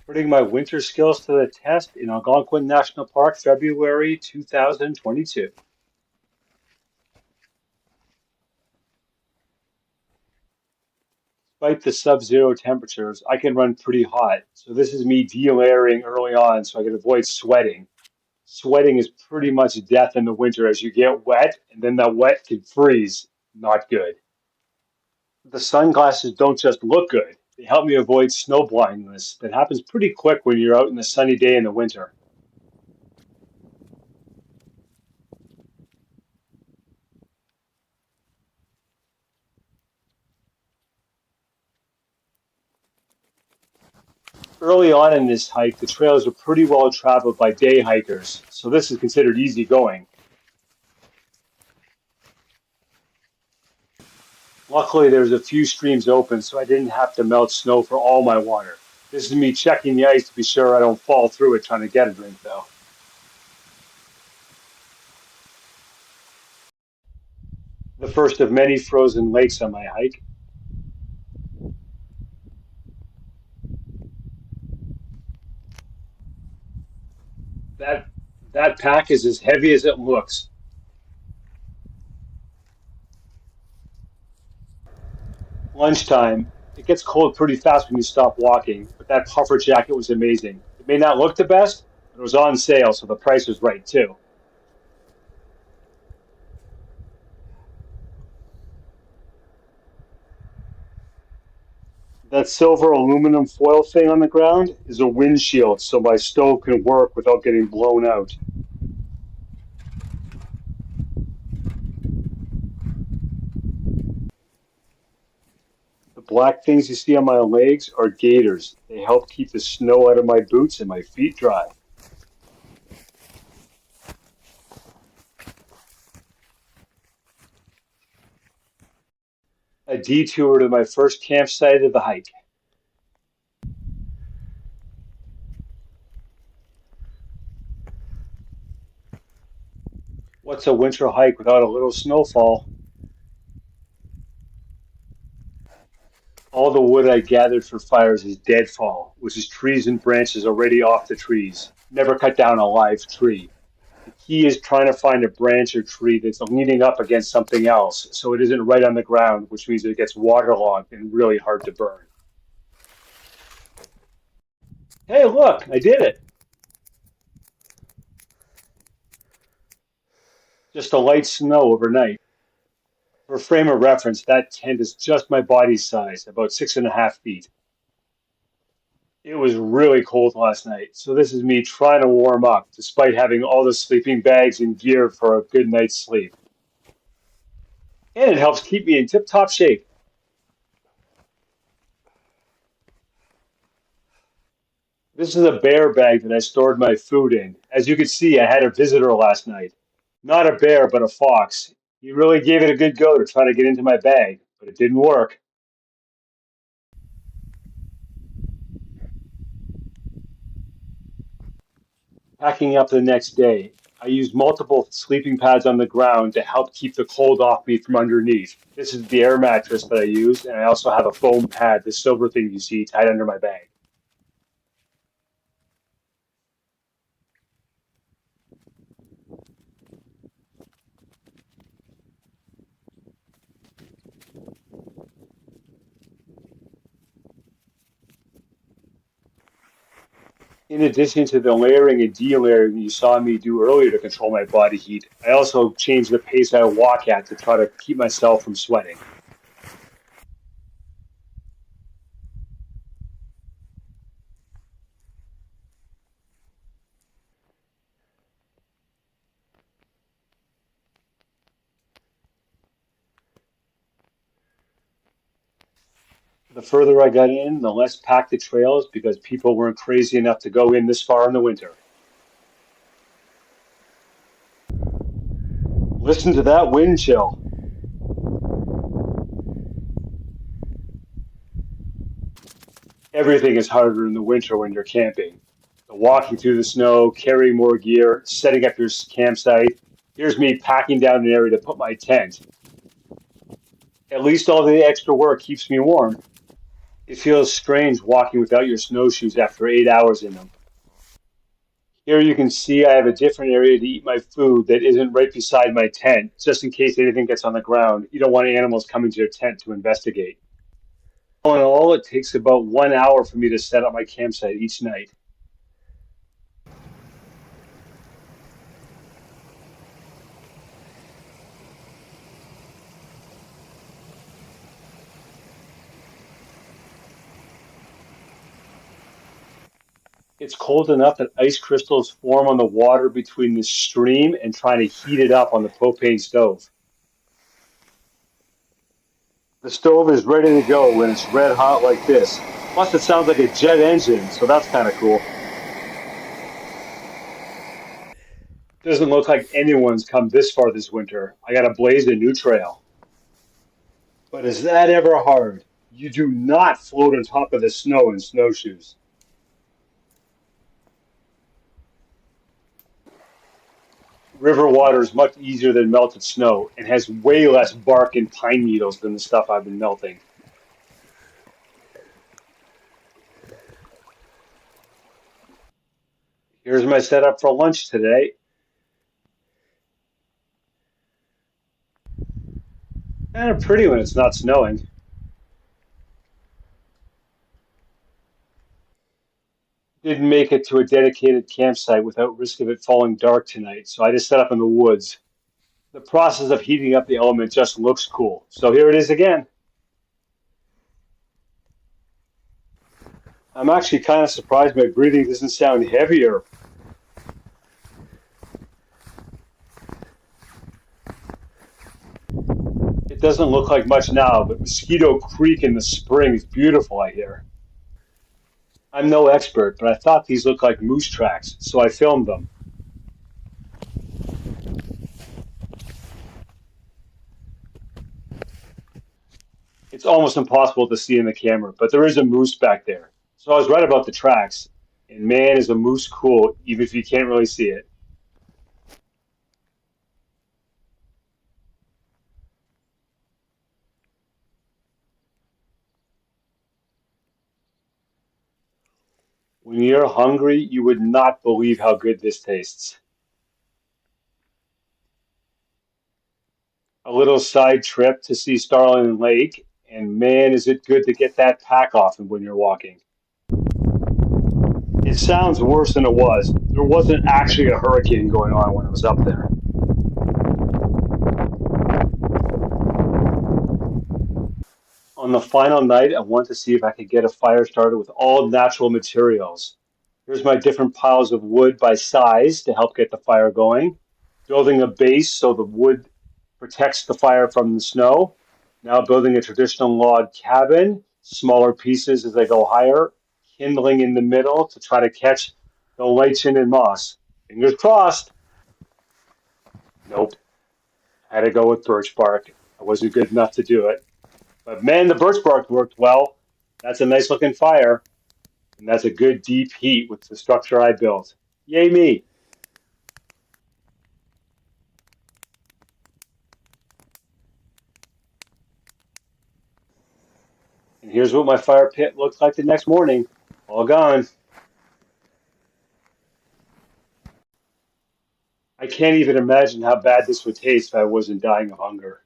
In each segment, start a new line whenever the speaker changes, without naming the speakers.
Putting my winter skills to the test in Algonquin National Park, February 2022. Despite the sub-zero temperatures, I can run pretty hot. So this is me delayering early on so I can avoid sweating. Sweating is pretty much death in the winter as you get wet, and then that wet can freeze. Not good. The sunglasses don't just look good. They help me avoid snow blindness that happens pretty quick when you're out in a sunny day in the winter. Early on in this hike, the trails are pretty well traveled by day hikers, so this is considered easy going. Luckily, there's a few streams open, so I didn't have to melt snow for all my water. This is me checking the ice to be sure I don't fall through it trying to get a drink, though. The first of many frozen lakes on my hike. That that pack is as heavy as it looks. Lunchtime. It gets cold pretty fast when you stop walking, but that puffer jacket was amazing. It may not look the best, but it was on sale, so the price was right too. That silver aluminum foil thing on the ground is a windshield, so my stove can work without getting blown out. The black things you see on my legs are gaiters. They help keep the snow out of my boots and my feet dry. A detour to my first campsite of the hike. What's a winter hike without a little snowfall? All the wood I gathered for fires is deadfall, which is trees and branches already off the trees. Never cut down a live tree. The key is trying to find a branch or tree that's leaning up against something else so it isn't right on the ground, which means it gets waterlogged and really hard to burn. Hey, look, I did it. Just a light snow overnight. For frame of reference, that tent is just my body size, about 6.5 feet. It was really cold last night, so this is me trying to warm up despite having all the sleeping bags and gear for a good night's sleep. And it helps keep me in tip top shape. This is a bear bag that I stored my food in. As you can see, I had a visitor last night. Not a bear, but a fox. He really gave it a good go to try to get into my bag, but it didn't work. Packing up the next day, I used multiple sleeping pads on the ground to help keep the cold off me from underneath. This is the air mattress that I used, and I also have a foam pad, the silver thing you see, tied under my bag. In addition to the layering and delayering you saw me do earlier to control my body heat, I also changed the pace I walk at to try to keep myself from sweating. The further I got in, the less packed the trails because people weren't crazy enough to go in this far in the winter. Listen to that wind chill. Everything is harder in the winter when you're camping. The walking through the snow, carrying more gear, setting up your campsite. Here's me packing down an area to put my tent. At least all the extra work keeps me warm. It feels strange walking without your snowshoes after 8 hours in them. Here you can see I have a different area to eat my food that isn't right beside my tent, just in case anything gets on the ground. You don't want animals coming to your tent to investigate. All in all, it takes about 1 hour for me to set up my campsite each night. It's cold enough that ice crystals form on the water between the stream and trying to heat it up on the propane stove. The stove is ready to go when it's red hot like this. Plus, it sounds like a jet engine, so that's kind of cool. Doesn't look like anyone's come this far this winter. I gotta blaze a new trail. But is that ever hard? You do not float on top of the snow in snowshoes. River water is much easier than melted snow and has way less bark and pine needles than the stuff I've been melting. Here's my setup for lunch today. Kind of pretty when it's not snowing. Didn't make it to a dedicated campsite without risk of it falling dark tonight, so I just set up in the woods. The process of heating up the element just looks cool. So here it is again. I'm actually kind of surprised my breathing doesn't sound heavier. It doesn't look like much now, but Mosquito Creek in the spring is beautiful, I hear. I'm no expert, but I thought these looked like moose tracks, so I filmed them. It's almost impossible to see in the camera, but there is a moose back there. So I was right about the tracks, and man, is a moose cool, even if you can't really see it. When you're hungry, you would not believe how good this tastes. A little side trip to see Starling Lake, and man, is it good to get that pack off when you're walking. It sounds worse than it was. There wasn't actually a hurricane going on when I was up there. On the final night, I wanted to see if I could get a fire started with all natural materials. Here's my different piles of wood by size to help get the fire going. Building a base so the wood protects the fire from the snow. Now building a traditional log cabin, smaller pieces as they go higher. Kindling in the middle to try to catch the lichen and moss. Fingers crossed. Nope. Had to go with birch bark. I wasn't good enough to do it. But man, the birch bark worked well. That's a nice looking fire. And that's a good deep heat with the structure I built. Yay me. And here's what my fire pit looked like the next morning. All gone. I can't even imagine how bad this would taste if I wasn't dying of hunger.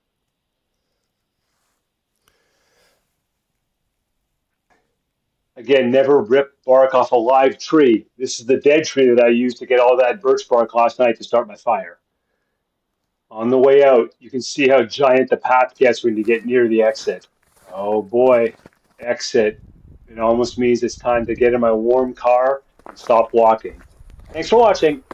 Again, never rip bark off a live tree. This is the dead tree that I used to get all that birch bark last night to start my fire. On the way out, you can see how giant the path gets when you get near the exit. Oh boy, exit. It almost means it's time to get in my warm car and stop walking. Thanks for watching.